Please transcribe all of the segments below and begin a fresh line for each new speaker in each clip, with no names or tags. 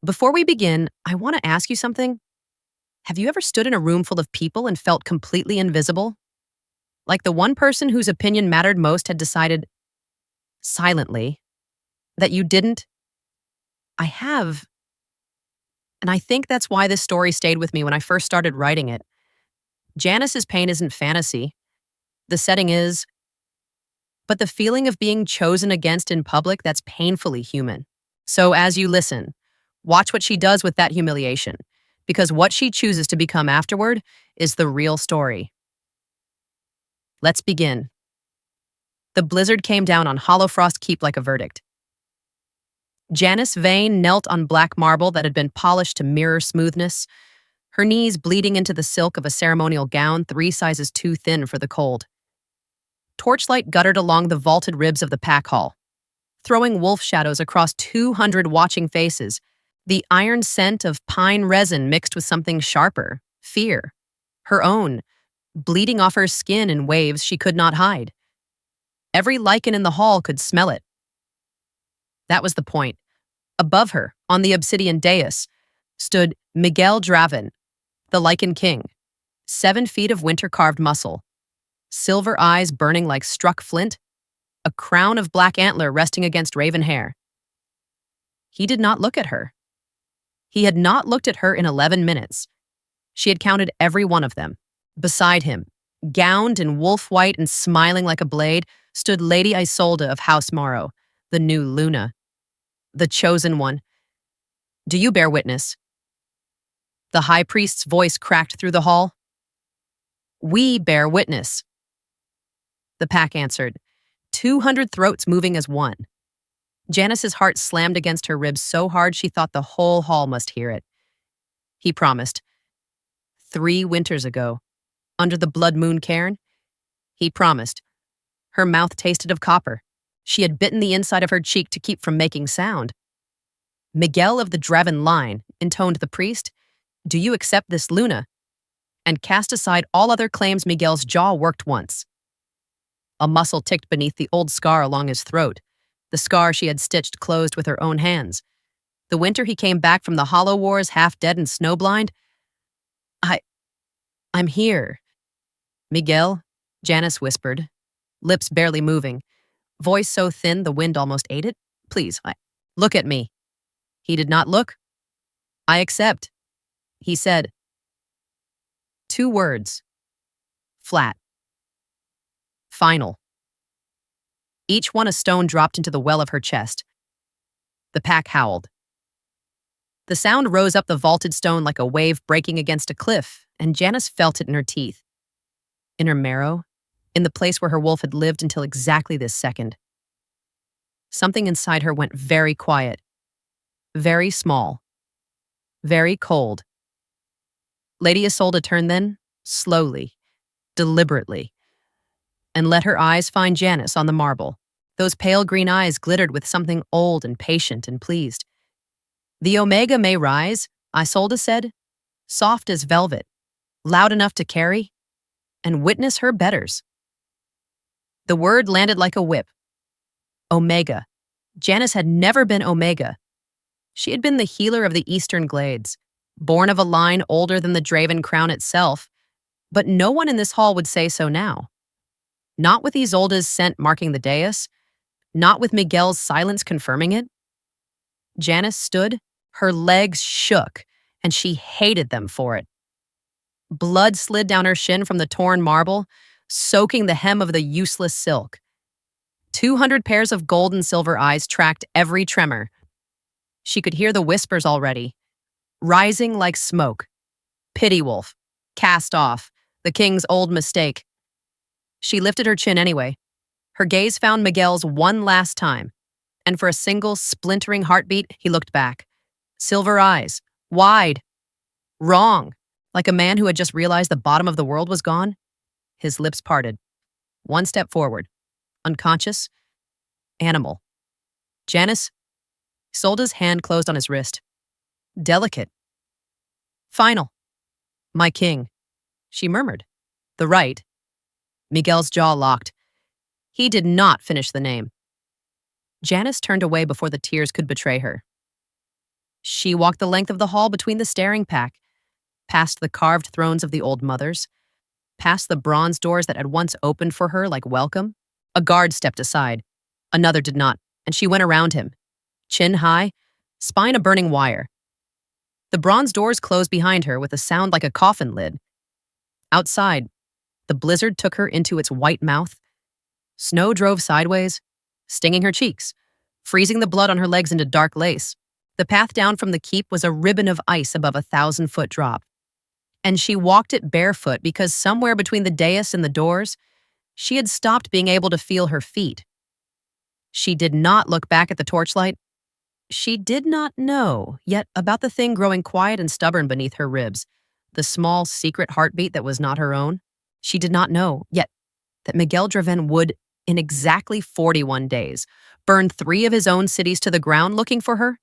Before we begin, I want to ask you something. Have you ever stood in a room full of people and felt completely invisible? Like the one person whose opinion mattered most had decided, silently, that you didn't? I have. And I think that's why this story stayed with me when I first started writing it. Janice's pain isn't fantasy. The setting is. But the feeling of being chosen against in public, that's painfully human. So as you listen, watch what she does with that humiliation, because what she chooses to become afterward is the real story. Let's begin. The blizzard came down on Hollowfrost Keep like a verdict. Janice Vayne knelt on black marble that had been polished to mirror smoothness, her knees bleeding into the silk of a ceremonial gown 3 sizes too thin for the cold. Torchlight guttered along the vaulted ribs of the pack hall, throwing wolf shadows across 200 watching faces, the iron scent of pine resin mixed with something sharper, fear, her own, bleeding off her skin in waves she could not hide. Every lichen in the hall could smell it. That was the point. Above her, on the obsidian dais, stood Miguel Draven, the Lycan King, 7 feet of winter-carved muscle, silver eyes burning like struck flint, a crown of black antler resting against raven hair. He did not look at her. He had not looked at her in 11 minutes. She had counted every one of them. Beside him, gowned in wolf white and smiling like a blade, stood Lady Isolde of House Morrow, the new Luna, the chosen one. Do you bear witness? The high priest's voice cracked through the hall. We bear witness. The pack answered, 200 throats moving as one. Janice's heart slammed against her ribs so hard she thought the whole hall must hear it. He promised. 3 winters ago, under the blood moon cairn, he promised. Her mouth tasted of copper. She had bitten the inside of her cheek to keep from making sound. Miguel of the Draven line, intoned the priest, do you accept this Luna? And cast aside all other claims. Miguel's jaw worked once. A muscle ticked beneath the old scar along his throat, the scar she had stitched closed with her own hands. The winter he came back from the Hollow Wars half dead and snowblind. I'm here. Miguel, Janice whispered, lips barely moving, voice so thin the wind almost ate it. Please, look at me. He did not look. I accept, he said. 2 words. Flat. Final. Each one a stone dropped into the well of her chest. The pack howled. The sound rose up the vaulted stone like a wave breaking against a cliff, and Janice felt it in her teeth, in her marrow, in the place where her wolf had lived until exactly this second. Something inside her went very quiet, very small, very cold. Lady Isolde turned then, slowly, deliberately, and let her eyes find Janice on the marble. Those pale green eyes glittered with something old and patient and pleased. The Omega may rise, Isolde said, soft as velvet, loud enough to carry, and witness her betters. The word landed like a whip. Omega. Janice had never been Omega. She had been the healer of the Eastern Glades, born of a line older than the Draven crown itself, but no one in this hall would say so now. Not with Isolde's scent marking the dais, not with Miguel's silence confirming it. Janice stood, her legs shook, and she hated them for it. Blood slid down her shin from the torn marble, soaking the hem of the useless silk. 200 pairs of gold and silver eyes tracked every tremor. She could hear the whispers already, rising like smoke. Pity wolf, cast off, the king's old mistake. She lifted her chin anyway. Her gaze found Miguel's one last time, and for a single splintering heartbeat, he looked back. Silver eyes, wide, wrong, like a man who had just realized the bottom of the world was gone. His lips parted. 1 step forward. Unconscious. Animal. Janice. Isolde's hand closed on his wrist. Delicate. Final. My king. She murmured. The right. Miguel's jaw locked. He did not finish the name. Janice turned away before the tears could betray her. She walked the length of the hall between the staring pack, past the carved thrones of the old mothers, past the bronze doors that had once opened for her like welcome. A guard stepped aside. Another did not, and she went around him, chin high, spine a burning wire. The bronze doors closed behind her with a sound like a coffin lid. Outside, the blizzard took her into its white mouth. Snow drove sideways, stinging her cheeks, freezing the blood on her legs into dark lace. The path down from the keep was a ribbon of ice above a 1,000-foot drop. And she walked it barefoot because somewhere between the dais and the doors, she had stopped being able to feel her feet. She did not look back at the torchlight. She did not know yet about the thing growing quiet and stubborn beneath her ribs, the small, secret heartbeat that was not her own. She did not know yet that Miguel Draven would, in exactly 41 days, burn 3 of his own cities to the ground looking for her.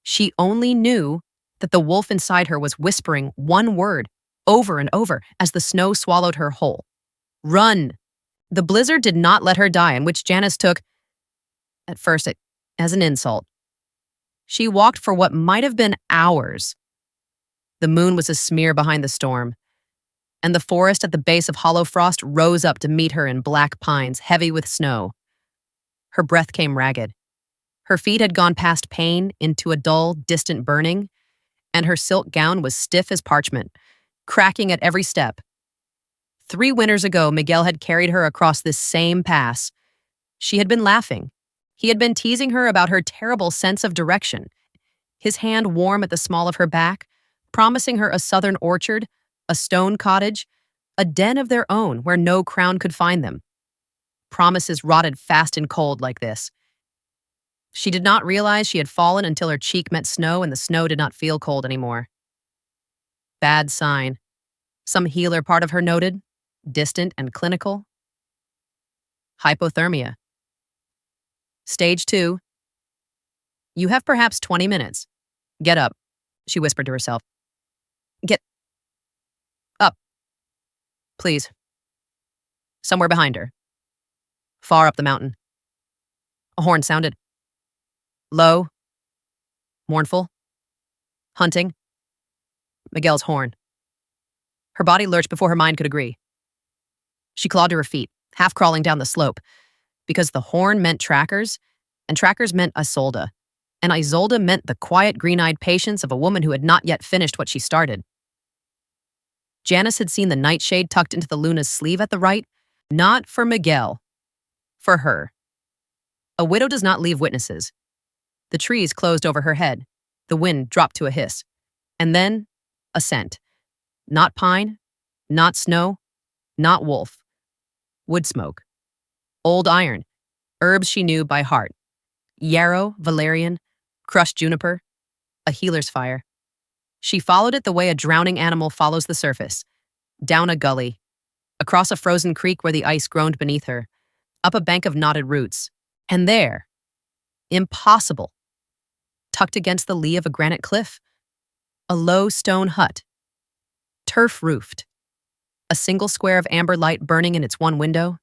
She only knew that the wolf inside her was whispering one word over and over as the snow swallowed her whole. Run! The blizzard did not let her die, in which Janice took, at first, as an insult. She walked for what might have been hours. The moon was a smear behind the storm, and the forest at the base of Hollow Frost rose up to meet her in black pines, heavy with snow. Her breath came ragged. Her feet had gone past pain into a dull, distant burning, and her silk gown was stiff as parchment, cracking at every step. 3 winters ago, Miguel had carried her across this same pass. She had been laughing. He had been teasing her about her terrible sense of direction, his hand warm at the small of her back, promising her a southern orchard, a stone cottage, a den of their own where no crown could find them. Promises rotted fast and cold like this. She did not realize she had fallen until her cheek met snow and the snow did not feel cold anymore. Bad sign. Some healer part of her noted, distant and clinical. Hypothermia. Stage 2. You have perhaps 20 minutes. Get up, she whispered to herself. Get up, please. Somewhere behind her. Far up the mountain. A horn sounded. Low. Mournful. Hunting. Miguel's horn. Her body lurched before her mind could agree. She clawed to her feet, half crawling down the slope, because the horn meant trackers, and trackers meant Isolde, and Isolde meant the quiet, green-eyed patience of a woman who had not yet finished what she started. Janice had seen the nightshade tucked into the Luna's sleeve at the right, not for Miguel, for her. A widow does not leave witnesses. The trees closed over her head. The wind dropped to a hiss. And then, a scent. Not pine, not snow, not wolf. Wood smoke. Old iron. Herbs she knew by heart. Yarrow, valerian, crushed juniper. A healer's fire. She followed it the way a drowning animal follows the surface. Down a gully. Across a frozen creek where the ice groaned beneath her. Up a bank of knotted roots. And there, impossible, tucked against the lee of a granite cliff, a low stone hut, turf-roofed, a single square of amber light burning in its one window.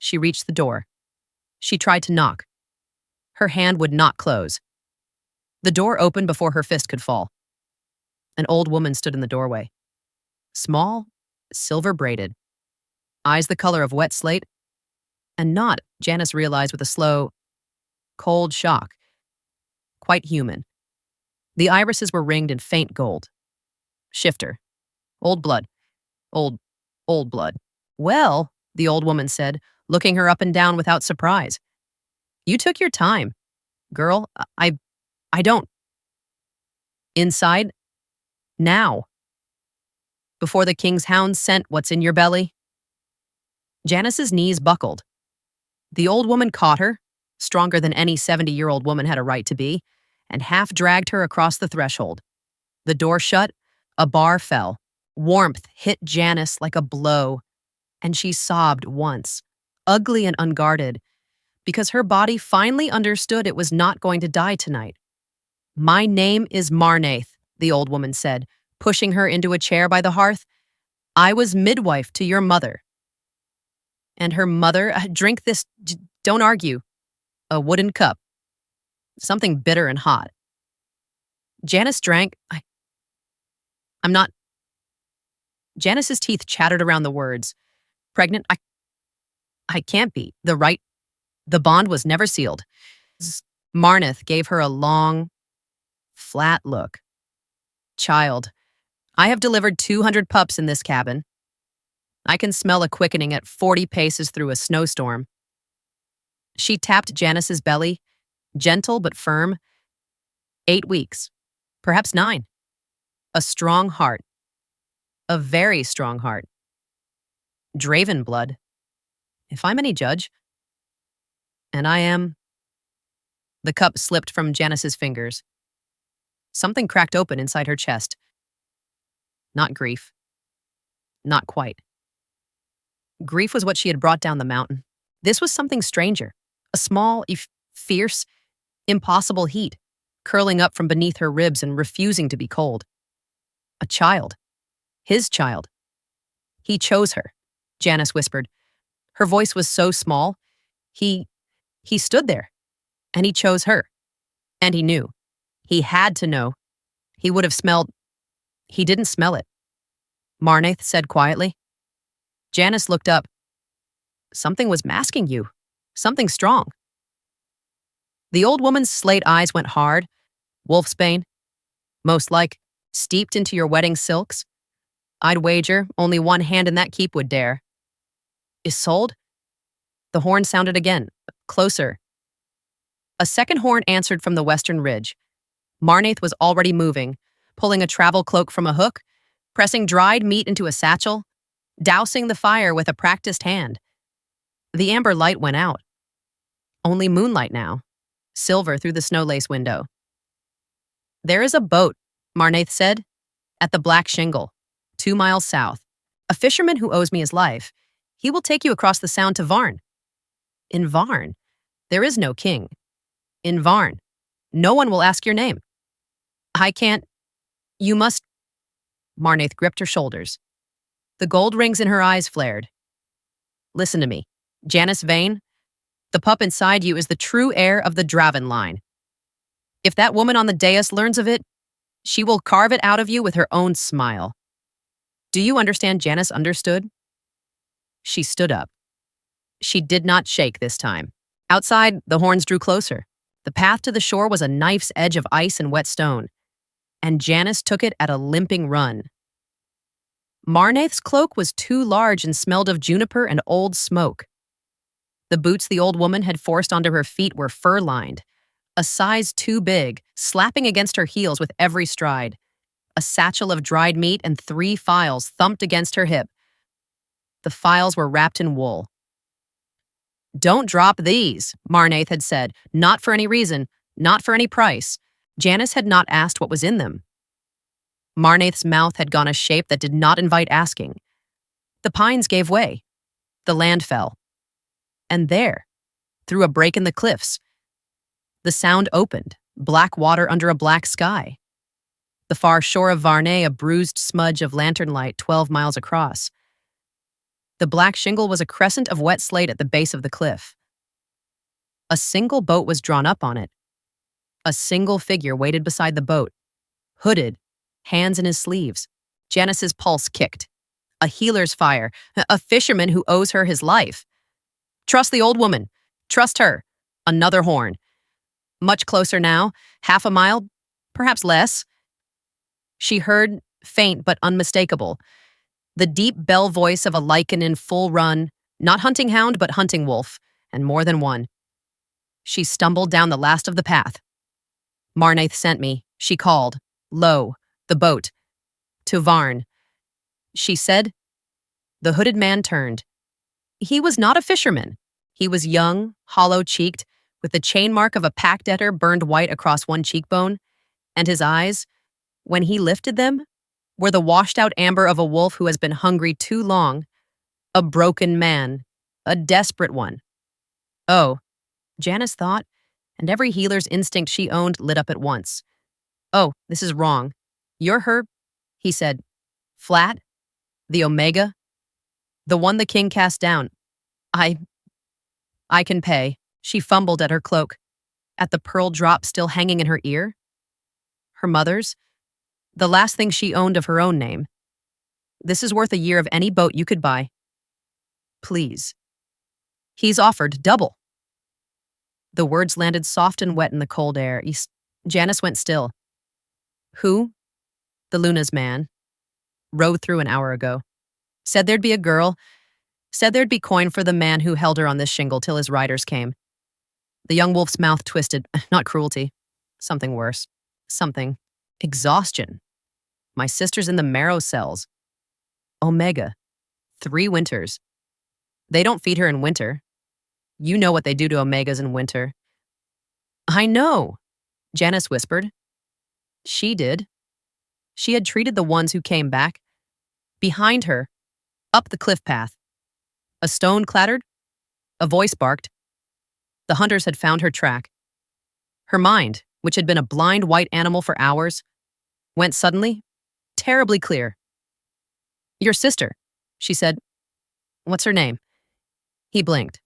She reached the door. She tried to knock. Her hand would not close. The door opened before her fist could fall. An old woman stood in the doorway. Small, silver-braided, eyes the color of wet slate, and not, Janice realized with a slow, cold shock. Quite human. The irises were ringed in faint gold. Shifter. Old blood. Old blood. Well, the old woman said, looking her up and down without surprise. You took your time. Girl, I don't. Inside. Now. Before the king's hounds scent what's in your belly. Janice's knees buckled. The old woman caught her, stronger than any 70-year-old woman had a right to be, and half dragged her across the threshold. The door shut, a bar fell. Warmth hit Janice like a blow, and she sobbed once, ugly and unguarded, because her body finally understood it was not going to die tonight. My name is Marnaith, the old woman said, pushing her into a chair by the hearth. I was midwife to your mother. And her mother, drink this, don't argue. A wooden cup. Something bitter and hot. Janice drank. I'm not. Janice's teeth chattered around the words. Pregnant? I can't be. The bond was never sealed. Marneth gave her a long, flat look. Child, I have delivered 200 pups in this cabin. I can smell a quickening at 40 paces through a snowstorm. She tapped Janice's belly, gentle but firm. 8 weeks, perhaps 9. A strong heart. A very strong heart. Draven blood, if I'm any judge. And I am. The cup slipped from Janice's fingers. Something cracked open inside her chest. Not grief. Not quite. Grief was what she had brought down the mountain. This was something stranger. A small, fierce, impossible heat, curling up from beneath her ribs and refusing to be cold. A child. His child. He chose her, Janice whispered. Her voice was so small. He stood there, and he chose her. And he knew. He had to know. He would have smelled. He didn't smell it. Marnath said quietly. Janice looked up. Something was masking you. Something strong. The old woman's slate eyes went hard. Wolfsbane. Most like, steeped into your wedding silks. I'd wager only one hand in that keep would dare. Isolde? The horn sounded again, closer. A second horn answered from the western ridge. Marnath was already moving, pulling a travel cloak from a hook, pressing dried meat into a satchel, dousing the fire with a practiced hand. The amber light went out. Only moonlight now, silver through the snow-lace window. There is a boat, Marnath said, at the Black Shingle, 2 miles south. A fisherman who owes me his life. He will take you across the sound to Varn. In Varn, there is no king. In Varn, no one will ask your name. I can't. You must. Marnath gripped her shoulders. The gold rings in her eyes flared. Listen to me, Janice Vayne. The pup inside you is the true heir of the Draven line. If that woman on the dais learns of it, she will carve it out of you with her own smile. Do you understand? Janice understood. She stood up. She did not shake this time. Outside, the horns drew closer. The path to the shore was a knife's edge of ice and wet stone, and Janice took it at a limping run. Marnath's cloak was too large and smelled of juniper and old smoke. The boots the old woman had forced onto her feet were fur-lined, a size too big, slapping against her heels with every stride. A satchel of dried meat and 3 files thumped against her hip. The files were wrapped in wool. Don't drop these, Marnath had said, not for any reason, not for any price. Janice had not asked what was in them. Marnath's mouth had gone a shape that did not invite asking. The pines gave way. The land fell. And there, through a break in the cliffs, the sound opened, black water under a black sky. The far shore of Varney, a bruised smudge of lantern light 12 miles across. The Black Shingle was a crescent of wet slate at the base of the cliff. A single boat was drawn up on it. A single figure waited beside the boat, hooded, hands in his sleeves. Janice's pulse kicked. A healer's fire, a fisherman who owes her his life. Trust the old woman. Trust her. Another horn. Much closer now, half a mile, perhaps less. She heard, faint but unmistakable, the deep bell voice of a Lycan in full run, not hunting hound but hunting wolf, and more than one. She stumbled down the last of the path. Marnath sent me, she called, low, the boat. To Varn. She said. The hooded man turned. He was not a fisherman. He was young, hollow-cheeked, with the chain mark of a pack debtor burned white across one cheekbone, and his eyes, when he lifted them, were the washed-out amber of a wolf who has been hungry too long, a broken man, a desperate one. Oh, Janice thought, and every healer's instinct she owned lit up at once. Oh, this is wrong. You're her, he said. Flat, the Omega, the one the king cast down. I can pay. She fumbled at her cloak, at the pearl drop still hanging in her ear. her mother's, the last thing she owned of her own name. This is worth a year of any boat you could buy. Please. He's offered double. The words landed soft and wet in the cold air. Janice went still. Who? The Luna's man. Rode through an hour ago. Said there'd be a girl. Said there'd be coin for the man who held her on this shingle till his riders came. The young wolf's mouth twisted. Not cruelty. Something worse. Something. Exhaustion. My sister's in the marrow cells. Omega. 3 winters. They don't feed her in winter. You know what they do to omegas in winter. I know, Janice whispered. She did. She had treated the ones who came back. Behind her, up the cliff path. A stone clattered. A voice barked. The hunters had found her track. Her mind, which had been a blind white animal for hours, went suddenly, terribly clear. Your sister, she said. What's her name? He blinked.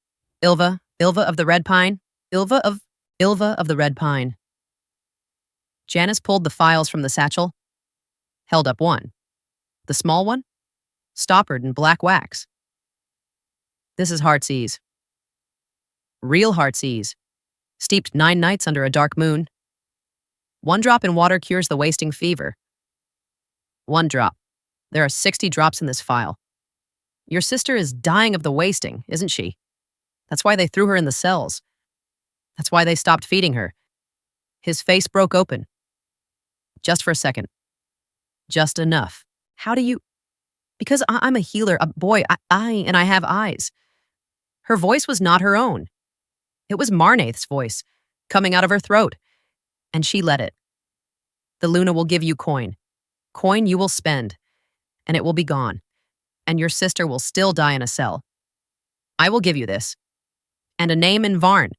Ilva of the Red Pine, Ilva of the Red Pine. Janice pulled the files from the satchel, held up one. The small one? Stoppered in black wax. This is Heartsease. Real Heartsease. Steeped 9 nights under a dark moon. 1 drop in water cures the wasting fever. 1 drop. There are 60 drops in this file. Your sister is dying of the wasting, isn't she? That's why they threw her in the cells. That's why they stopped feeding her. His face broke open. Just for a second. Just enough. How do you... Because I'm a healer, a boy, I have eyes. Her voice was not her own. It was Marnaith's voice, coming out of her throat. And she let it. The Luna will give you coin. Coin you will spend. And it will be gone. And your sister will still die in a cell. I will give you this. And a name in Varn.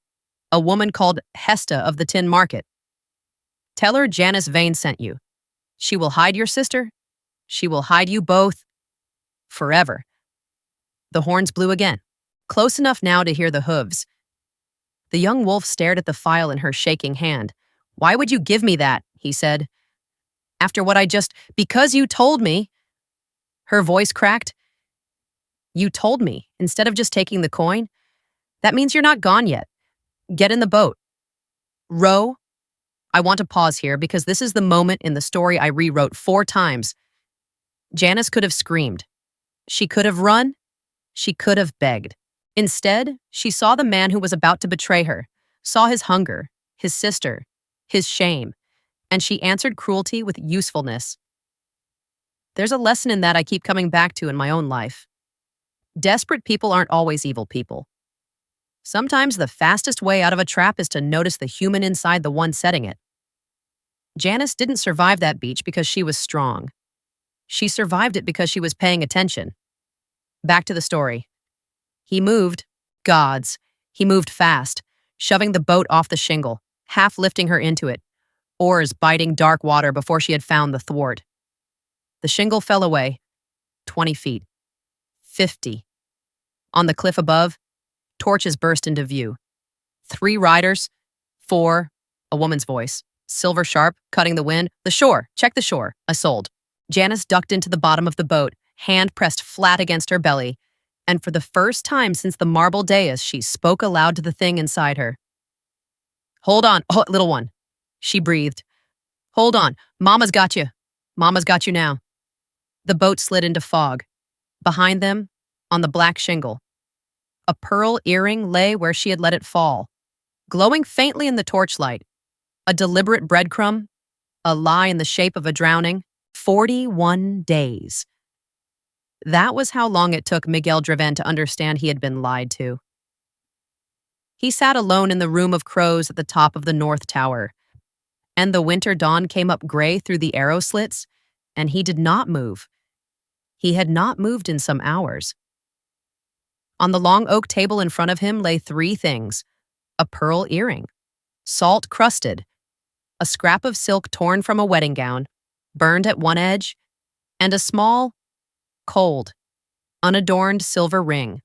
A woman called Hesta of the Tin Market. Tell her Janice Vayne sent you. She will hide your sister. She will hide you both. Forever. The horns blew again, close enough now to hear the hooves. The young wolf stared at the file in her shaking hand. Why would you give me that? He said. After what I just... Because you told me. Her voice cracked. You told me, instead of just taking the coin. That means you're not gone yet. Get in the boat. Row. I want to pause here because this is the moment in the story I rewrote 4 times. Janice could have screamed. She could have run. She could have begged. Instead, she saw the man who was about to betray her, saw his hunger, his sister, his shame, and she answered cruelty with usefulness. There's a lesson in that I keep coming back to in my own life. Desperate people aren't always evil people. Sometimes the fastest way out of a trap is to notice the human inside the one setting it. Janice didn't survive that beach because she was strong. She survived it because she was paying attention. Back to the story. He moved. Gods. He moved fast, shoving the boat off the shingle, half lifting her into it, oars biting dark water before she had found the thwart. The shingle fell away. 20 feet. 50. On the cliff above, torches burst into view. 3 riders. 4. A woman's voice. Silver sharp, cutting the wind. The shore. Check the shore. I sold. Janice ducked into the bottom of the boat, hand pressed flat against her belly, and for the first time since the marble dais, she spoke aloud to the thing inside her. Hold on, little one, she breathed. Hold on, Mama's got you. Mama's got you now. The boat slid into fog. Behind them, on the black shingle, a pearl earring lay where she had let it fall, glowing faintly in the torchlight. A deliberate breadcrumb, a lie in the shape of a drowning. 41 days. That was how long it took Miguel Draven to understand he had been lied to. He sat alone in the room of crows at the top of the North Tower, and the winter dawn came up gray through the arrow slits, and he did not move. He had not moved in some hours. On the long oak table in front of him lay 3 things: a pearl earring, salt-crusted, a scrap of silk torn from a wedding gown, burned at one edge, and a small, cold, unadorned silver ring.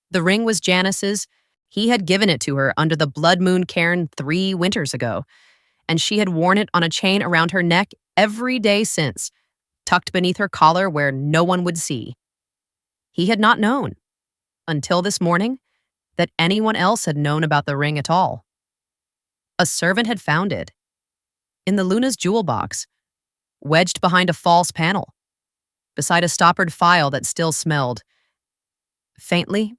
The ring was Janice's. He had given it to her under the blood moon cairn 3 winters ago, and she had worn it on a chain around her neck every day since, tucked beneath her collar where no one would see. He had not known, until this morning, that anyone else had known about the ring at all. A servant had found it, in the Luna's jewel box, wedged behind a false panel, beside a stoppered file that still smelled, faintly,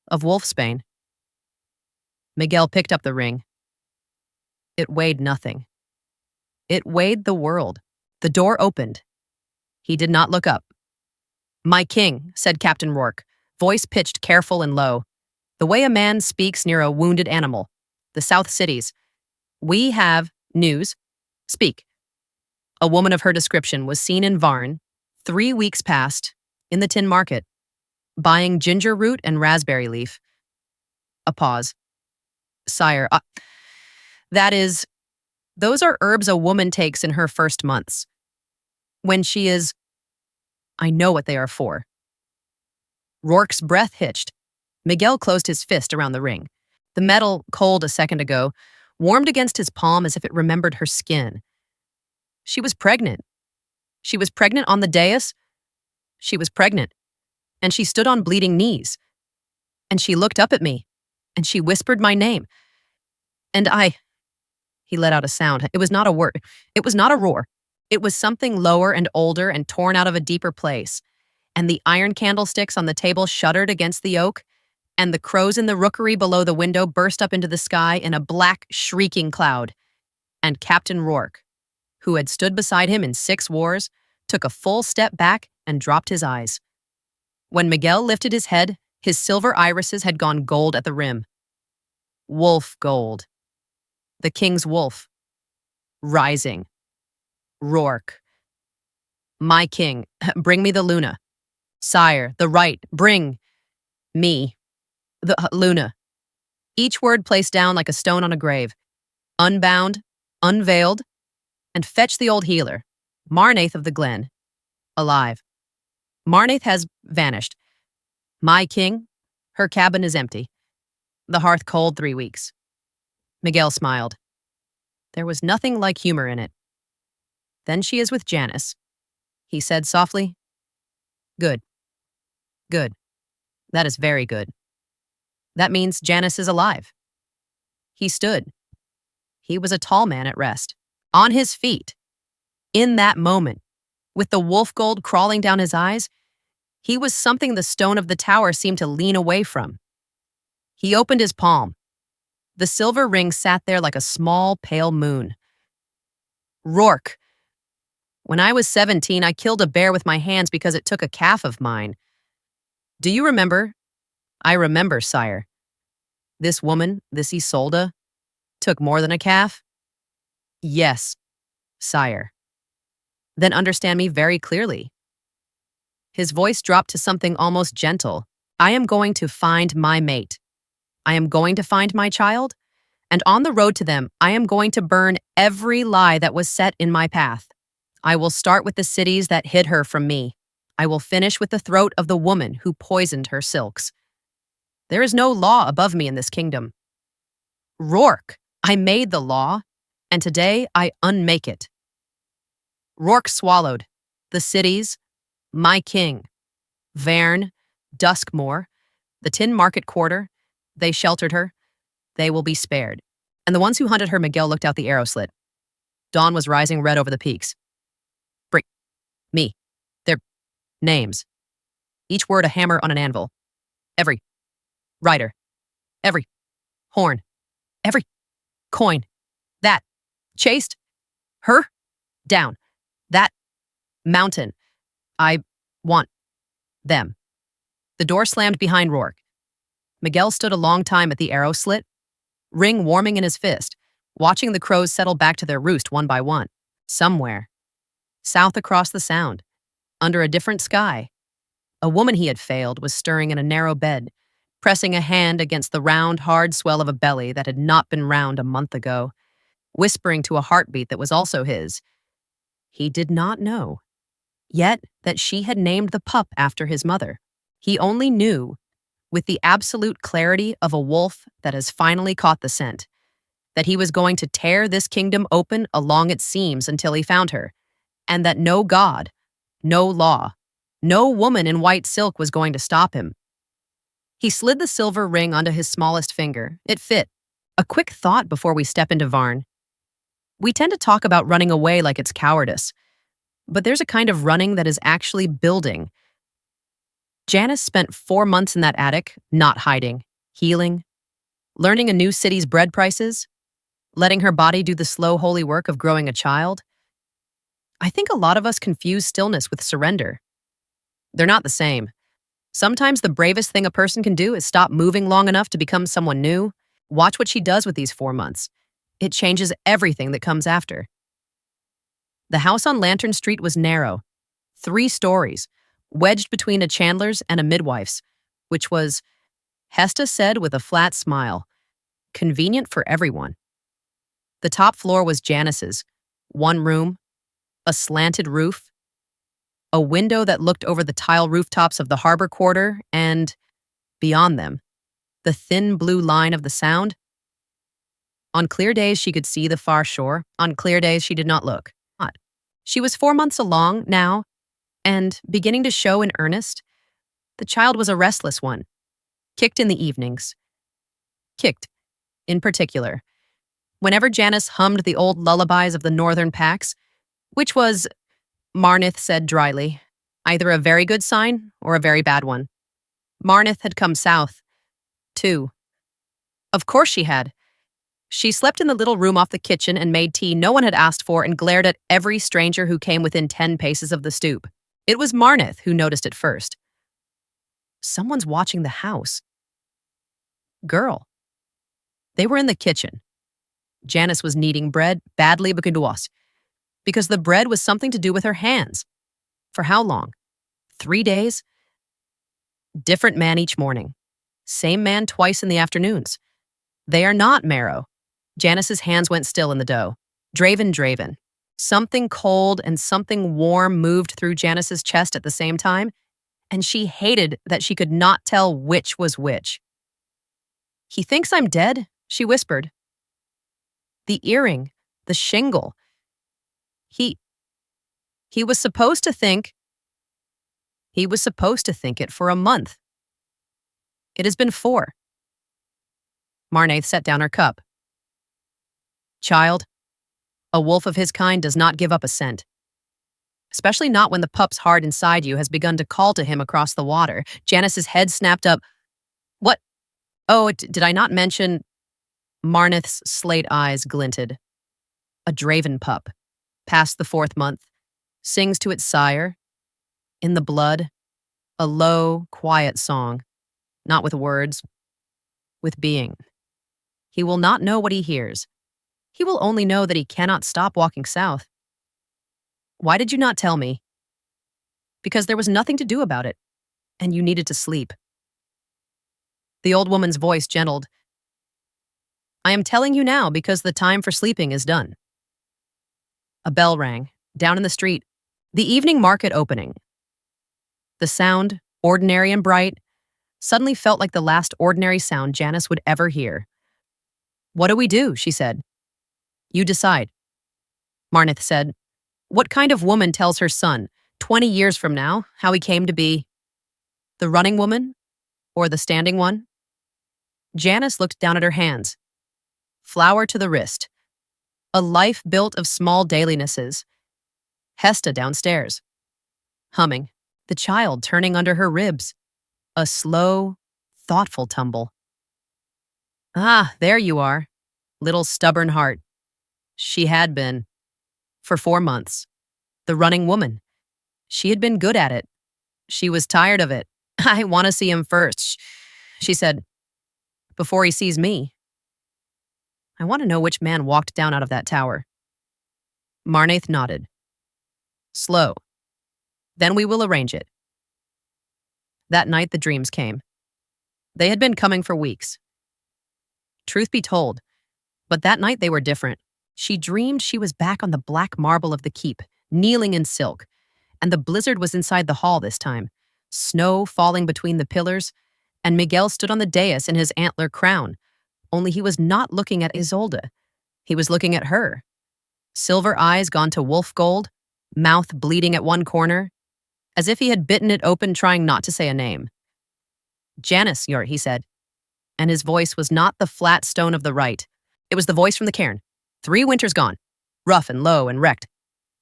of wolfsbane. Miguel picked up the ring. It weighed nothing. It weighed the world. The door opened. He did not look up. "My king," said Captain Rourke, voice pitched careful and low, the way a man speaks near a wounded animal. "The South Cities. We have news. Speak." A woman of her description was seen in Varn, 3 weeks past, in the tin market, buying ginger root and raspberry leaf. A pause. "Sire, those are herbs a woman takes in her first months. When she is, I know what they are for." Rourke's breath hitched. Miguel closed his fist around the ring. The metal, cold a second ago, warmed against his palm as if it remembered her skin. She was pregnant. She was pregnant on the dais. She was pregnant. And she stood on bleeding knees. And she looked up at me. And she whispered my name. And he let out a sound. It was not a word. It was not a roar. It was something lower and older and torn out of a deeper place. And the iron candlesticks on the table shuddered against the oak, and the crows in the rookery below the window burst up into the sky in a black, shrieking cloud. And Captain Rourke, who had stood beside him in 6 wars, took a full step back and dropped his eyes. When Miguel lifted his head, his silver irises had gone gold at the rim. Wolf gold. The king's wolf. Rising. Rourke. "My king, bring me the Luna. Sire, the right, bring me the Luna." Each word placed down like a stone on a grave. Unbound, unveiled, and fetch the old healer, Marnaith of the Glen, alive. Marnaith has vanished. My king, her cabin is empty. The hearth cold 3 weeks. Miguel smiled. There was nothing like humor in it. "Then she is with Janice," he said softly. "Good. Good. That is very good. That means Janice is alive." He stood. He was a tall man at rest, on his feet. In that moment, with the wolf gold crawling down his eyes, he was something the stone of the tower seemed to lean away from. He opened his palm. The silver ring sat there like a small, pale moon. "Rourke. When I was 17, I killed a bear with my hands because it took a calf of mine. Do you remember?" "I remember, sire." "This woman, this Isolde, took more than a calf?" "Yes, sire." "Then understand me very clearly." His voice dropped to something almost gentle. "I am going to find my mate. I am going to find my child, and on the road to them, I am going to burn every lie that was set in my path. I will start with the cities that hid her from me. I will finish with the throat of the woman who poisoned her silks. There is no law above me in this kingdom. Rourke, I made the law, and today I unmake it." Rourke swallowed. The cities, my king, Verne, Duskmoor, the Tin Market Quarter, they sheltered her. They will be spared. And the ones who hunted her, Miguel looked out the arrow slit. Dawn was rising red over the peaks. "Bring me their names." Each word a hammer on an anvil. "Every rider, every horn, every coin that chased her down that mountain. I want them." The door slammed behind Rourke. Miguel stood a long time at the arrow slit, ring warming in his fist, watching the crows settle back to their roost one by one. Somewhere, south across the Sound, under a different sky, a woman he had failed was stirring in a narrow bed, pressing a hand against the round, hard swell of a belly that had not been round a month ago, whispering to a heartbeat that was also his. He did not know, yet, that she had named the pup after his mother. He only knew, with the absolute clarity of a wolf that has finally caught the scent, that he was going to tear this kingdom open along its seams until he found her, and that no god, no law, no woman in white silk was going to stop him. He slid the silver ring onto his smallest finger. It fit. A quick thought before we step into Varn. We tend to talk about running away like it's cowardice, but there's a kind of running that is actually building. Janice spent 4 months in that attic, not hiding, healing, learning a new city's bread prices, letting her body do the slow, holy work of growing a child. I think a lot of us confuse stillness with surrender. They're not the same. Sometimes the bravest thing a person can do is stop moving long enough to become someone new. Watch what she does with these 4 months. It changes everything that comes after. The house on Lantern Street was narrow, 3 stories, wedged between a chandler's and a midwife's, which was, Hesta said with a flat smile, convenient for everyone. The top floor was Janice's, 1 room, a slanted roof, a window that looked over the tile rooftops of the harbor quarter, and, beyond them, the thin blue line of the Sound. On clear days, she could see the far shore. On clear days, she did not look. She was 4 months along now, and, beginning to show in earnest, the child was a restless one, kicked in the evenings. Kicked, in particular, whenever Janice hummed the old lullabies of the northern packs, which was, Marnith said dryly, either a very good sign or a very bad one. Marnith had come south, too. Of course she had. She slept in the little room off the kitchen and made tea no one had asked for and glared at every stranger who came within 10 paces of the stoop. It was Marnith who noticed it first. Someone's watching the house. Girl. They were in the kitchen. Janice was kneading bread, badly because the bread was something to do with her hands. For how long? 3 days? Different man each morning. Same man twice in the afternoons. They are not marrow. Janice's hands went still in the dough. Draven. Something cold and something warm moved through Janice's chest at the same time, and she hated that she could not tell which was which. He thinks I'm dead, she whispered. The earring, the shingle. He was supposed to think it for a month. It has been 4. Marnaith set down her cup. Child, a wolf of his kind does not give up a scent. Especially not when the pup's heart inside you has begun to call to him across the water. Janice's head snapped up. What? Oh, did I not mention? Marnith's slate eyes glinted. A Draven pup, past the 4th month, sings to its sire, in the blood, a low, quiet song, not with words, with being. He will not know what he hears. He will only know that he cannot stop walking south. Why did you not tell me? Because there was nothing to do about it, and you needed to sleep. The old woman's voice gentled. I am telling you now because the time for sleeping is done. A bell rang, down in the street, the evening market opening. The sound, ordinary and bright, suddenly felt like the last ordinary sound Janice would ever hear. What do we do? She said. You decide. Marnith said. What kind of woman tells her son, 20 years from now, how he came to be? The running woman? Or the standing one? Janice looked down at her hands. Flower to the wrist. A life built of small dailinesses. Hesta downstairs. Humming. The child turning under her ribs. A slow, thoughtful tumble. Ah, there you are. Little stubborn heart. She had been. For 4 months. The running woman. She had been good at it. She was tired of it. I want to see him first, she said. Before he sees me. I want to know which man walked down out of that tower. Marnaith nodded. Slow. Then we will arrange it. That night the dreams came. They had been coming for weeks. Truth be told, but that night they were different. She dreamed she was back on the black marble of the keep, kneeling in silk, and the blizzard was inside the hall this time, snow falling between the pillars, and Miguel stood on the dais in his antler crown, only he was not looking at Isolde. He was looking at her. Silver eyes gone to wolf gold, mouth bleeding at one corner, as if he had bitten it open trying not to say a name. Janice, he said, and his voice was not the flat stone of the right. It was the voice from the cairn. 3 winters gone, rough and low and wrecked.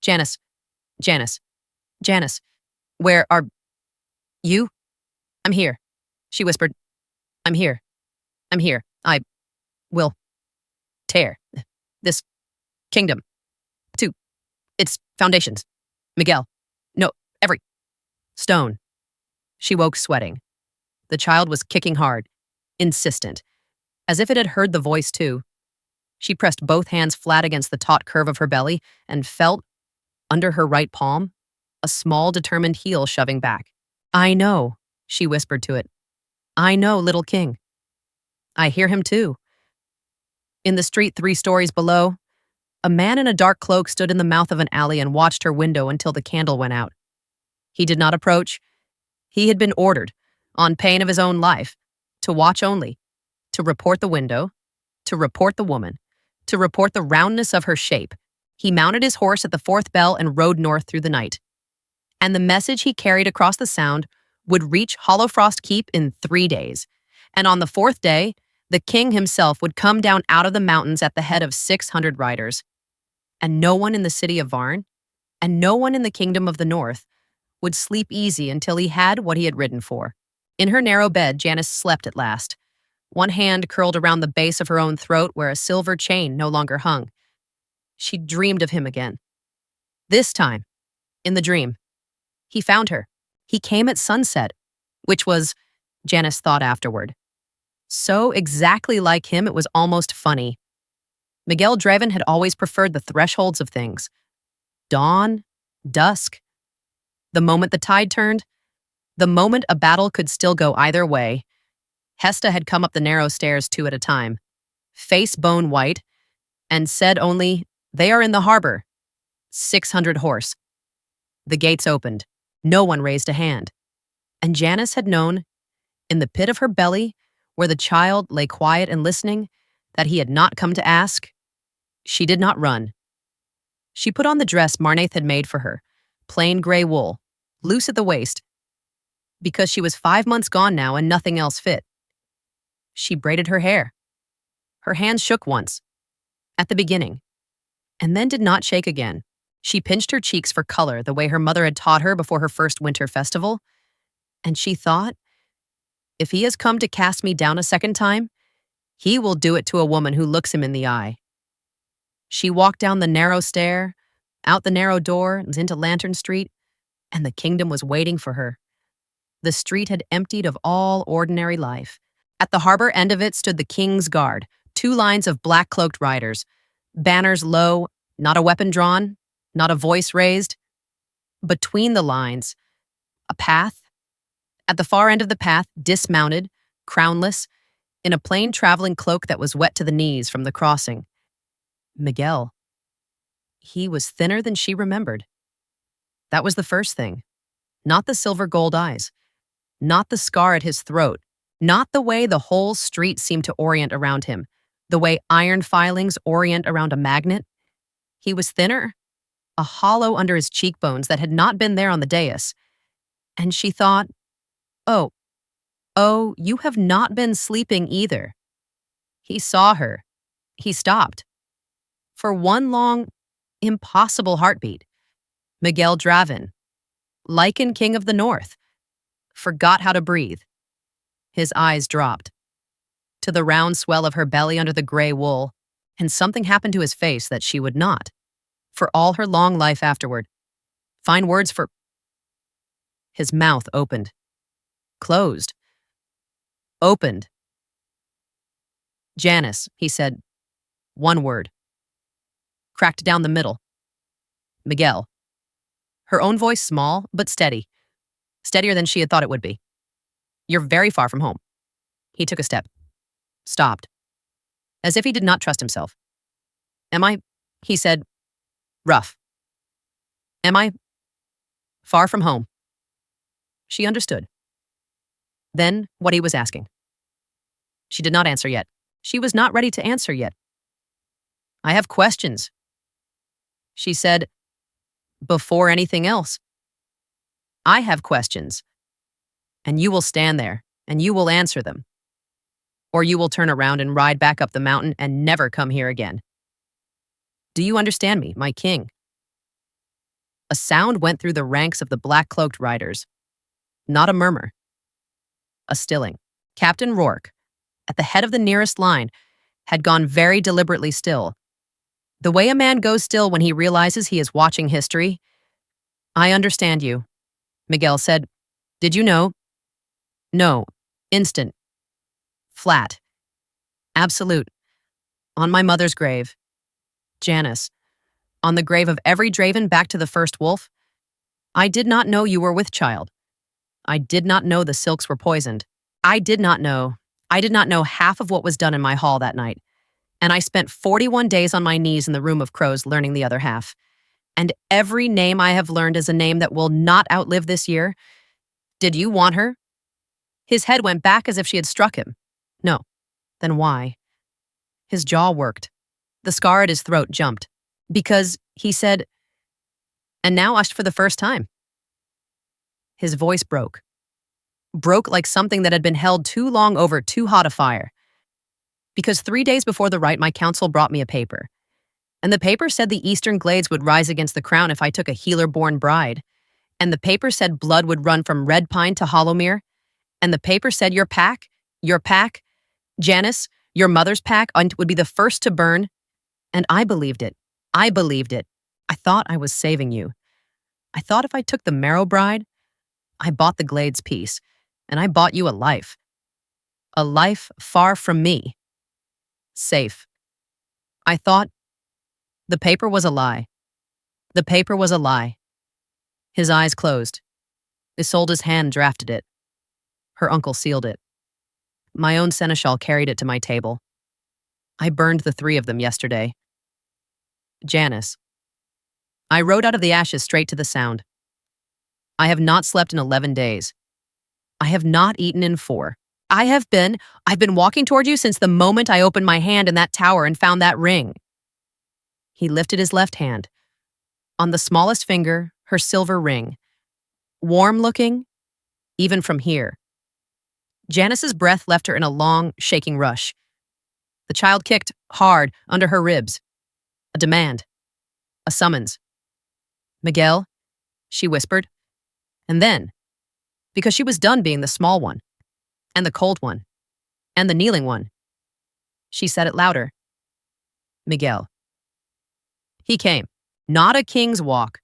Janice, Janice, Janice, where are you? I'm here, she whispered. I'm here. I'm here. I will tear this kingdom to its foundations. Miguel. No, every stone. She woke sweating. The child was kicking hard, insistent, as if it had heard the voice too. She pressed both hands flat against the taut curve of her belly and felt, under her right palm, a small determined heel shoving back. I know, she whispered to it. I know, little king. I hear him too. In the street 3 stories below, a man in a dark cloak stood in the mouth of an alley and watched her window until the candle went out. He did not approach. He had been ordered, on pain of his own life, to watch only, to report the window, to report the woman, to report the roundness of her shape. He mounted his horse at the 4th bell and rode north through the night. And the message he carried across the sound would reach Hollowfrost Keep in 3 days. And on the 4th day, the king himself would come down out of the mountains at the head of 600 riders. And no one in the city of Varn, and no one in the kingdom of the north, would sleep easy until he had what he had ridden for. In her narrow bed, Janice slept at last. One hand curled around the base of her own throat where a silver chain no longer hung. She dreamed of him again. This time, in the dream, he found her. He came at sunset, which was, Janice thought afterward, so exactly like him it was almost funny. Miguel Draven had always preferred the thresholds of things. Dawn, dusk. The moment the tide turned, the moment a battle could still go either way. Hesta had come up the narrow stairs 2 at a time, face bone white, and said only, "They are in the harbor." 600 horse. The gates opened. No one raised a hand. And Janice had known, in the pit of her belly, where the child lay quiet and listening, that he had not come to ask. She did not run. She put on the dress Marnaith had made for her, plain gray wool, loose at the waist, because she was 5 months gone now and nothing else fit. She braided her hair. Her hands shook once, at the beginning, and then did not shake again. She pinched her cheeks for color the way her mother had taught her before her first winter festival, and she thought, if he has come to cast me down a second time, he will do it to a woman who looks him in the eye. She walked down the narrow stair, out the narrow door, and into Lantern Street, and the kingdom was waiting for her. The street had emptied of all ordinary life. At the harbor end of it stood the King's Guard, 2 lines of black-cloaked riders, banners low, not a weapon drawn, not a voice raised. Between the lines, a path. At the far end of the path, dismounted, crownless, in a plain traveling cloak that was wet to the knees from the crossing. Miguel. He was thinner than she remembered. That was the first thing. Not the silver gold eyes. Not the scar at his throat. Not the way the whole street seemed to orient around him. The way iron filings orient around a magnet. He was thinner. A hollow under his cheekbones that had not been there on the dais. And she thought, oh, you have not been sleeping either. He saw her. He stopped. For one long, impossible heartbeat. Miguel Draven, Lycan King of the North, forgot how to breathe. His eyes dropped to the round swell of her belly under the gray wool, and something happened to his face that she would not, for all her long life afterward, find words for. His mouth opened, closed, opened. Janice, he said, one word. Cracked down the middle. Miguel. Her own voice small, but steady. Steadier than she had thought it would be. You're very far from home. He took a step. Stopped. As if he did not trust himself. Am I, he said, rough. Am I far from home? She understood. Then what he was asking. She did not answer yet. She was not ready to answer yet. I have questions, she said, before anything else. I have questions, and you will stand there, and you will answer them. Or you will turn around and ride back up the mountain and never come here again. Do you understand me, my king? A sound went through the ranks of the black-cloaked riders. Not a murmur. A stilling. Captain Rourke, at the head of the nearest line, had gone very deliberately still. The way a man goes still when he realizes he is watching history. I understand you, Miguel said. Did you know? No. Instant. Flat. Absolute. On my mother's grave. Janice. On the grave of every Draven back to the first wolf. I did not know you were with child. I did not know the silks were poisoned. I did not know half of what was done in my hall that night. And I spent 41 days on my knees in the room of crows learning the other half. And every name I have learned is a name that will not outlive this year. Did you want her? His head went back as if she had struck him. No. Then why? His jaw worked. The scar at his throat jumped. Because, he said, and now ushed for the first time. His voice broke. Broke like something that had been held too long over too hot a fire. Because 3 days before the rite, my council brought me a paper. And the paper said the Eastern Glades would rise against the crown if I took a healer-born bride. And the paper said blood would run from Red Pine to Hollowmere. And the paper said your pack, Janice, your mother's pack, would be the first to burn. And I believed it. I believed it. I thought I was saving you. I thought if I took the Marrow bride, I bought the Glades peace, and I bought you a life. A life far from me. Safe. I thought the paper was a lie. The paper was a lie. His eyes closed. Isolde's hand drafted it. Her uncle sealed it. My own seneschal carried it to my table. I burned the 3 of them yesterday. Janice. I rode out of the ashes straight to the sound. I have not slept in 11 days. I have not eaten in 4. I've been walking toward you since the moment I opened my hand in that tower and found that ring. He lifted his left hand. On the smallest finger, her silver ring. Warm-looking, even from here. Janice's breath left her in a long, shaking rush. The child kicked hard under her ribs. A demand. A summons. Miguel, she whispered. And then, because she was done being the small one, and the cold one, and the kneeling one, she said it louder. Miguel. He came. Not a king's walk,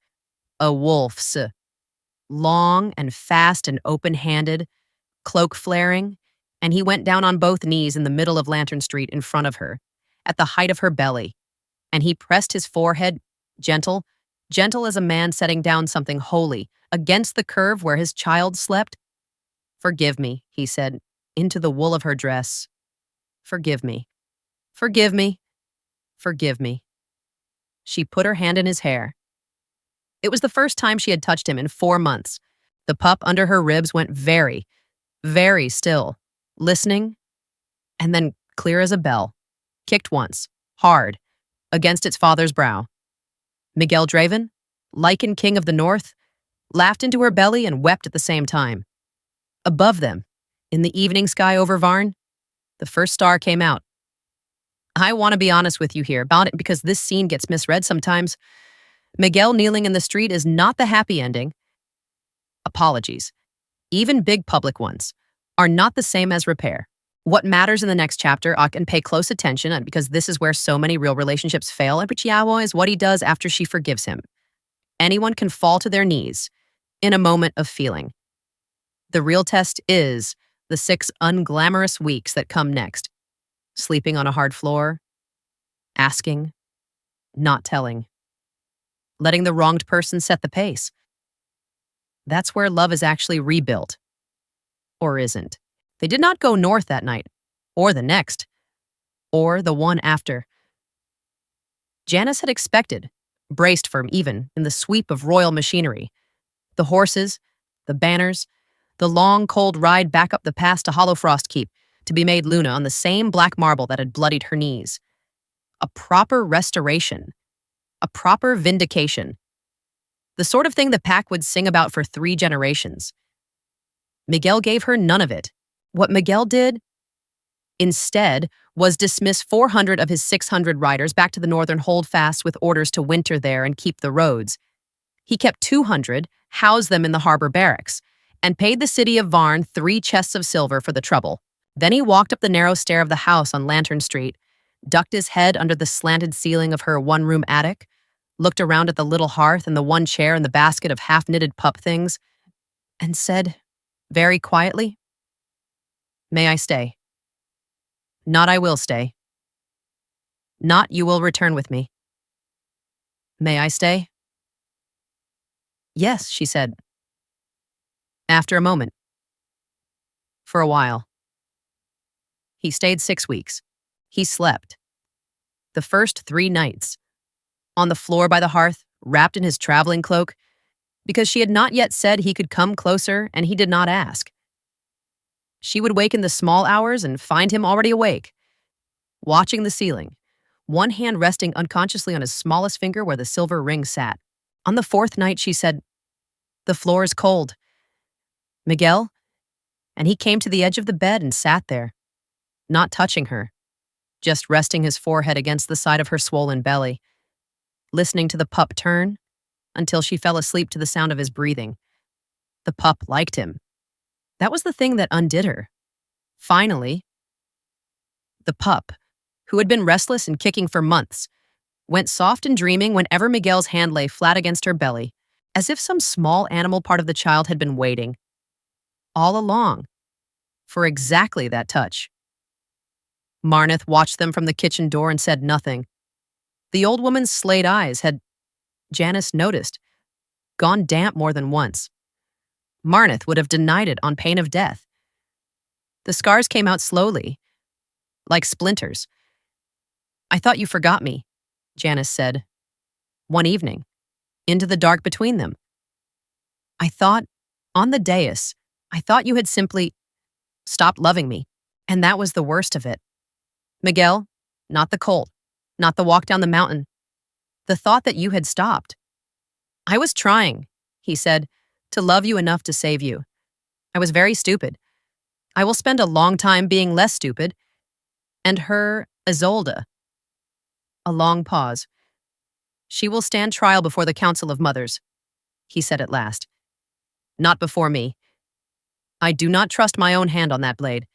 a wolf's. Long and fast and open-handed, cloak flaring, and he went down on both knees in the middle of Lantern Street in front of her, at the height of her belly, and he pressed his forehead, gentle as a man setting down something holy, against the curve where his child slept. Forgive me, he said, into the wool of her dress. Forgive me. Forgive me. Forgive me. She put her hand in his hair. It was the first time she had touched him in 4 months. The pup under her ribs went very, very still, listening, and then clear as a bell, kicked once, hard, against its father's brow. Miguel Draven, Lycan King of the North, laughed into her belly and wept at the same time. Above them, in the evening sky over Varn, the first star came out. I want to be honest with you here about it because this scene gets misread sometimes. Miguel kneeling in the street is not the happy ending. Apologies, even big public ones, are not the same as repair. What matters in the next chapter, and pay close attention, because this is where so many real relationships fail, and Yawa is what he does after she forgives him. Anyone can fall to their knees in a moment of feeling. The real test is the 6 unglamorous weeks that come next. Sleeping on a hard floor, asking, not telling, letting the wronged person set the pace. That's where love is actually rebuilt. Or isn't. They did not go north that night, or the next, or the one after. Janice had expected, braced for even in the sweep of royal machinery. The horses, the banners, the long, cold ride back up the pass to Hollowfrost Keep, to be made Luna on the same black marble that had bloodied her knees. a proper restoration, a proper vindication. The sort of thing the pack would sing about for 3 generations. Miguel gave her none of it. What Miguel did, instead, was dismiss 400 of his 600 riders back to the northern holdfasts with orders to winter there and keep the roads. He kept 200, housed them in the harbor barracks, and paid the city of Varn 3 chests of silver for the trouble. Then he walked up the narrow stair of the house on Lantern Street, ducked his head under the slanted ceiling of her one-room attic, looked around at the little hearth and the one chair and the basket of half-knitted pup things, and said, very quietly, "May I stay? Not I will stay. Not you will return with me. May I stay?" "Yes," she said. After a moment. For a while. He stayed 6 weeks. He slept. The first 3 nights. On the floor by the hearth, wrapped in his traveling cloak, because she had not yet said he could come closer and he did not ask. She would wake in the small hours and find him already awake, watching the ceiling, one hand resting unconsciously on his smallest finger where the silver ring sat. On the 4th night, she said, "The floor is cold. Miguel?" And he came to the edge of the bed and sat there, not touching her, just resting his forehead against the side of her swollen belly, listening to the pup turn until she fell asleep to the sound of his breathing. The pup liked him. That was the thing that undid her. Finally, the pup, who had been restless and kicking for months, went soft and dreaming whenever Miguel's hand lay flat against her belly, as if some small animal part of the child had been waiting, all along, for exactly that touch. Marnith watched them from the kitchen door and said nothing. The old woman's slate eyes had, Janice noticed, gone damp more than once. Marnith would have denied it on pain of death. The scars came out slowly, like splinters. "I thought you forgot me," Janice said, one evening, into the dark between them. "I thought, on the dais, I thought you had simply stopped loving me, and that was the worst of it. Miguel, not the colt, not the walk down the mountain, the thought that you had stopped. I was trying," he said, "to love you enough to save you. I was very stupid. I will spend a long time being less stupid. And her, Isolde." A long pause. "She will stand trial before the Council of Mothers," he said at last. "Not before me. I do not trust my own hand on that blade.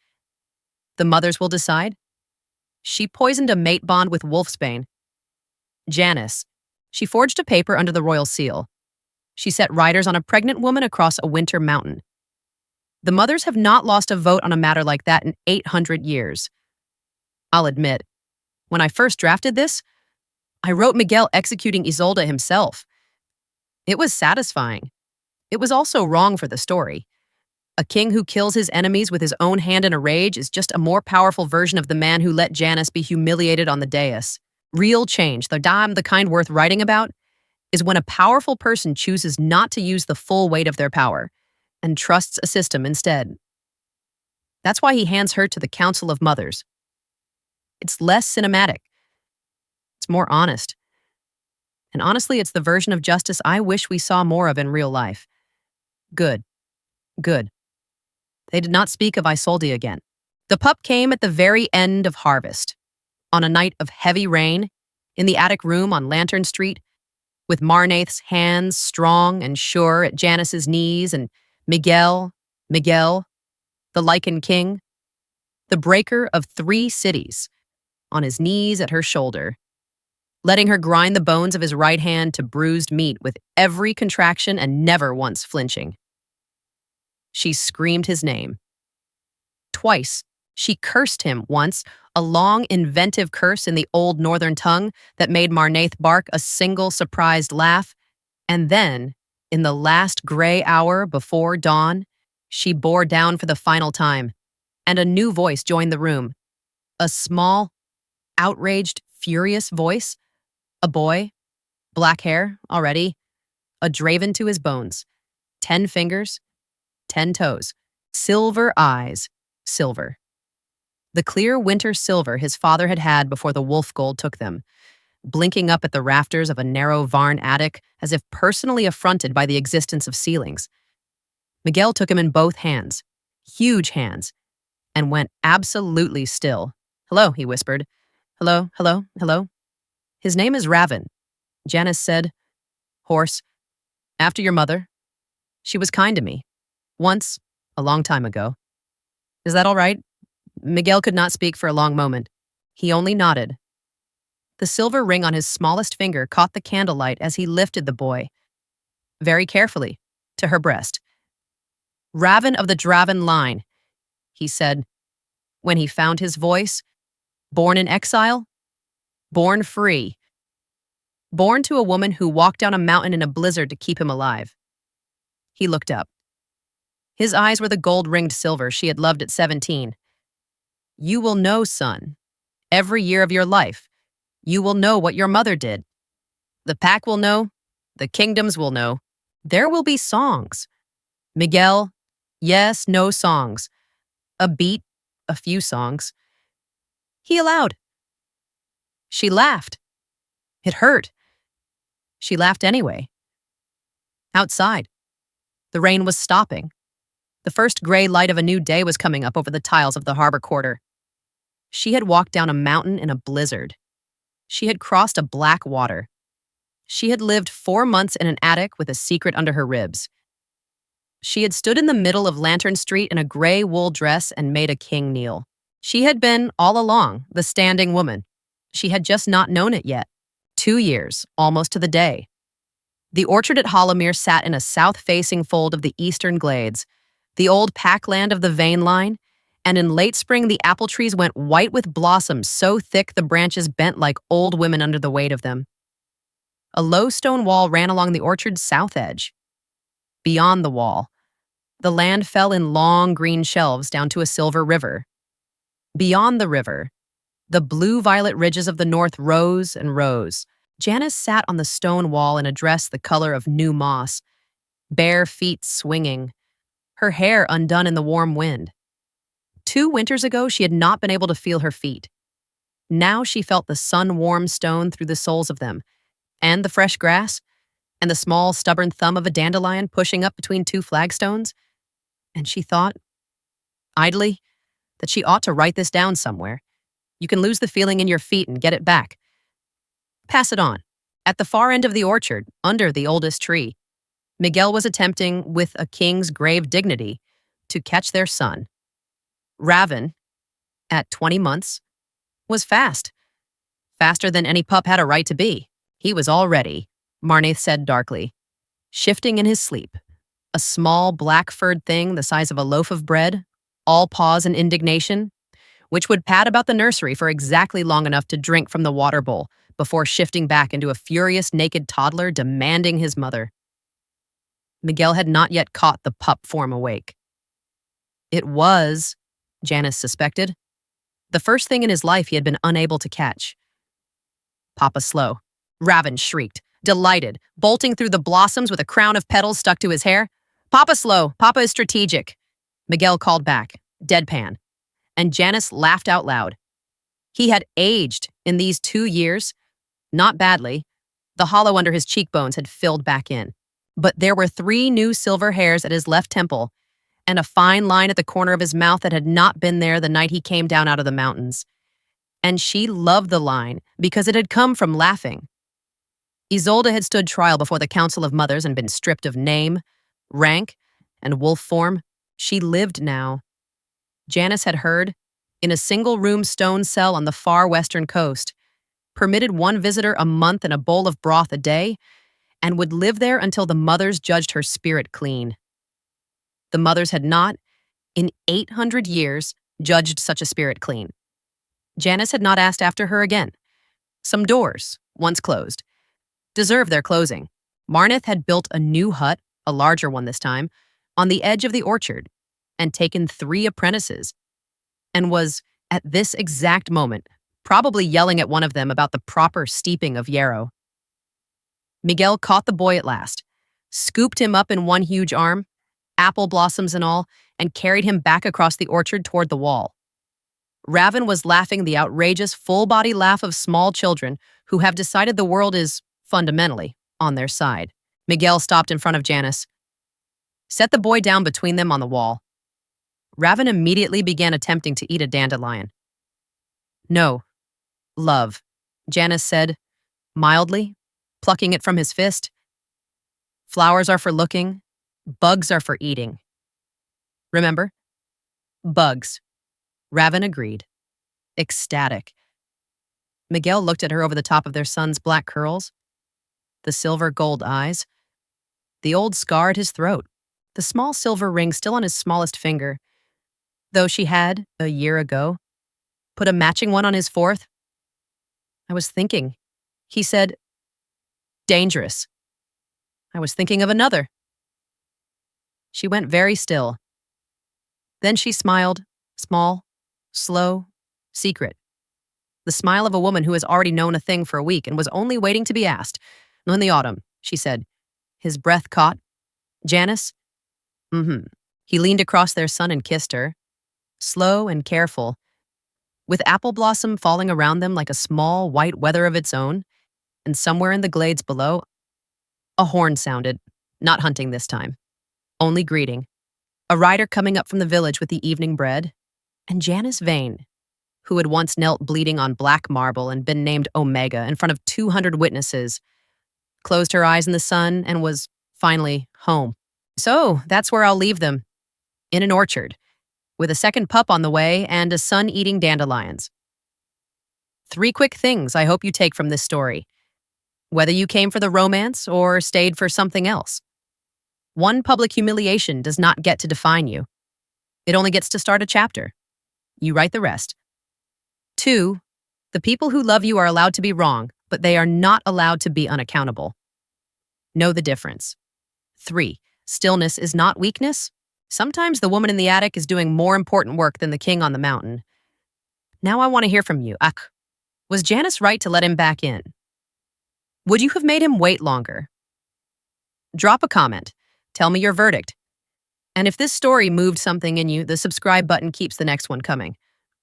The mothers will decide. She poisoned a mate bond with Wolfsbane. Janice. She forged a paper under the royal seal. She set riders on a pregnant woman across a winter mountain. The mothers have not lost a vote on a matter like that in 800 years. I'll admit, when I first drafted this, I wrote Miguel executing Isolde himself. It was satisfying. It was also wrong for the story. A king who kills his enemies with his own hand in a rage is just a more powerful version of the man who let Janice be humiliated on the dais. Real change, the kind worth writing about, is when a powerful person chooses not to use the full weight of their power and trusts a system instead. That's why he hands her to the Council of Mothers. It's less cinematic. It's more honest. And honestly, it's the version of justice I wish we saw more of in real life. Good. Good. They did not speak of Isolde again. The pup came at the very end of harvest, on a night of heavy rain, in the attic room on Lantern Street, with Marnaith's hands strong and sure at Janice's knees, and Miguel, the Lycan King, the breaker of 3 cities, on his knees at her shoulder, letting her grind the bones of his right hand to bruised meat with every contraction and never once flinching. She screamed his name. Twice, she cursed him once, a long, inventive curse in the old northern tongue that made Marnaith bark a single surprised laugh, and then, in the last gray hour before dawn, she bore down for the final time, and a new voice joined the room. A small, outraged, furious voice. A boy, black hair already, a Draven to his bones, 10 fingers, 10 toes, silver eyes, silver. The clear winter silver his father had had before the wolf gold took them, blinking up at the rafters of a narrow Varn attic as if personally affronted by the existence of ceilings. Miguel took him in both hands, huge hands, and went absolutely still. "Hello," he whispered. "Hello, hello, hello." "His name is Raven," Janice said, hoarse. "After your mother. She was kind to me. Once, a long time ago." "Is that all right?" Miguel could not speak for a long moment. He only nodded. The silver ring on his smallest finger caught the candlelight as he lifted the boy, very carefully, to her breast. "Raven of the Draven line," he said, when he found his voice. "Born in exile, born free. Born to a woman who walked down a mountain in a blizzard to keep him alive." He looked up. His eyes were the gold-ringed silver she had loved at 17. "You will know, son. Every year of your life, you will know what your mother did. The pack will know. The kingdoms will know. There will be songs. Miguel, yes, no songs. A beat, a few songs." He allowed. She laughed. It hurt. She laughed anyway. Outside, the rain was stopping. The first gray light of a new day was coming up over the tiles of the harbor quarter. She had walked down a mountain in a blizzard. She had crossed a black water. She had lived 4 months in an attic with a secret under her ribs. She had stood in the middle of Lantern Street in a gray wool dress and made a king kneel. She had been, all along, the standing woman. She had just not known it yet. 2 years, almost to the day. The orchard at Hollowmere sat in a south-facing fold of the eastern glades, the old packland of the Vayne line, and in late spring the apple trees went white with blossoms so thick the branches bent like old women under the weight of them. A low stone wall ran along the orchard's south edge. Beyond the wall, the land fell in long green shelves down to a silver river. Beyond the river, the blue-violet ridges of the north rose and rose. Janice sat on the stone wall in a dress the color of new moss, bare feet swinging, her hair undone in the warm wind. 2 winters ago, she had not been able to feel her feet. Now she felt the sun-warm stone through the soles of them, and the fresh grass, and the small, stubborn thumb of a dandelion pushing up between 2 flagstones. And she thought, idly, that she ought to write this down somewhere. You can lose the feeling in your feet and get it back. Pass it on. At the far end of the orchard, under the oldest tree, Miguel was attempting, with a king's grave dignity, to catch their son. Raven, at 20 months, was fast. Faster than any pup had a right to be. He was all ready, Marnaith said darkly, shifting in his sleep. A small, black-furred thing the size of a loaf of bread, all paws and indignation, which would pad about the nursery for exactly long enough to drink from the water bowl before shifting back into a furious naked toddler demanding his mother. Miguel had not yet caught the pup form awake. It was, Janice suspected, the first thing in his life he had been unable to catch. "Papa slow," Raven shrieked, delighted, bolting through the blossoms with a crown of petals stuck to his hair. "Papa slow, Papa is strategic," Miguel called back, deadpan, and Janice laughed out loud. He had aged in these 2 years, not badly. The hollow under his cheekbones had filled back in. But there were 3 new silver hairs at his left temple, and a fine line at the corner of his mouth that had not been there the night he came down out of the mountains. And she loved the line because it had come from laughing. Isolde had stood trial before the Council of Mothers and been stripped of name, rank, and wolf form. She lived now. Janice had heard, in a single-room stone cell on the far western coast, permitted 1 visitor a month and a bowl of broth a day, and would live there until the mothers judged her spirit clean. The mothers had not, in 800 years, judged such a spirit clean. Janice had not asked after her again. Some doors, once closed, deserved their closing. Marnaith had built a new hut, a larger one this time, on the edge of the orchard, and taken 3 apprentices, and was, at this exact moment, probably yelling at one of them about the proper steeping of yarrow. Miguel caught the boy at last, scooped him up in one huge arm, apple blossoms and all, and carried him back across the orchard toward the wall. Raven was laughing the outrageous full-body laugh of small children who have decided the world is, fundamentally, on their side. Miguel stopped in front of Janice. Set the boy down between them on the wall. Raven immediately began attempting to eat a dandelion. No, love, Janice said, mildly, plucking it from his fist. Flowers are for looking, bugs are for eating. Remember? Bugs. Raven agreed, ecstatic. Miguel looked at her over the top of their son's black curls, the silver gold eyes, the old scar at his throat, the small silver ring still on his smallest finger, though she had, a year ago, put a matching one on his fourth. I was thinking, he said, dangerous. I was thinking of another. She went very still. Then she smiled, small, slow, secret. The smile of a woman who has already known a thing for a week and was only waiting to be asked. In the autumn, she said. His breath caught. Janice? He leaned across their son and kissed her, slow and careful, with apple blossom falling around them like a small white weather of its own, and somewhere in the glades below, a horn sounded, not hunting this time, only greeting. A rider coming up from the village with the evening bread, and Janice Vayne, who had once knelt bleeding on black marble and been named Omega in front of 200 witnesses, closed her eyes in the sun and was, finally, home. So, that's where I'll leave them. In an orchard, with a second pup on the way and a son eating dandelions. 3 quick things I hope you take from this story, whether you came for the romance or stayed for something else. 1, public humiliation does not get to define you. It only gets to start a chapter. You write the rest. 2, the people who love you are allowed to be wrong, but they are not allowed to be unaccountable. Know the difference. 3, stillness is not weakness. Sometimes the woman in the attic is doing more important work than the king on the mountain. Now I want to hear from you. Was Janice right to let him back in? Would you have made him wait longer? Drop a comment. Tell me your verdict. And if this story moved something in you, the subscribe button keeps the next one coming.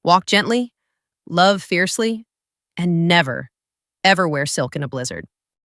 Walk gently, love fiercely, and never, ever wear silk in a blizzard.